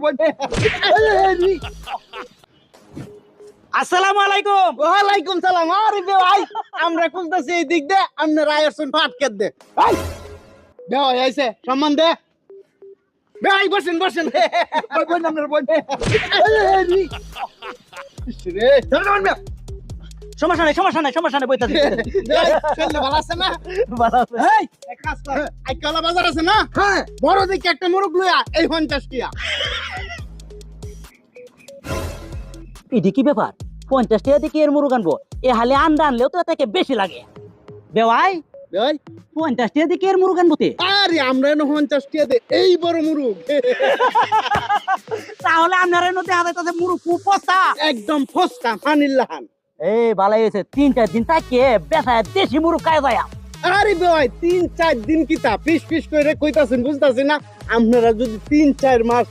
বোন। আসসালামু আলাইকুম। ওয়ালাইকুম সালাম। আরে ভাই আমরা খুলতেছি এই দিক দে, আপনার আয়ারসন ফাটকে দে। ভাই ভাই আইছে সম্মান দে। ভাই বসেন বসেন। ওই বোন আপনার বোন। রে ধরে বোন। সমস্যা নাই বইতাছি। ভাই চল ভালো আছে না? ভালো আছে। এই এক কাজ কর, আইকালা বাজার আছে না? হ্যাঁ বড় দেখে একটা মুরগ লইয়া এই 50 টিয়া। এটি কি ব্যাপার? 50 টাকা দিয়ে কি এর মুরগ আনবো? এ হালে আন্ডা আনলেও তো থেকে বেশি লাগে। বেওয়াই ভাই 50 টাকা দিয়ে কি এর মুরগ আনবো তে? আরে আমরা এনে 50 টিয়া দে এই বড় মুরগ। তাহলে আপনার এর মধ্যে হাতে মুরগ খুব পচা। একদম ফস্কা ফানিল্লাহান। এই ভালো হয়েছে, 3-4 দিন থাকিয়ে বেসায় দেশি মুরগ খায় যায়। আরে ভাই 3-4 দিন কিতা পিস পিস করে কইতাছেন বুঝতাছেন না? আপনারা যদি 3-4 মাস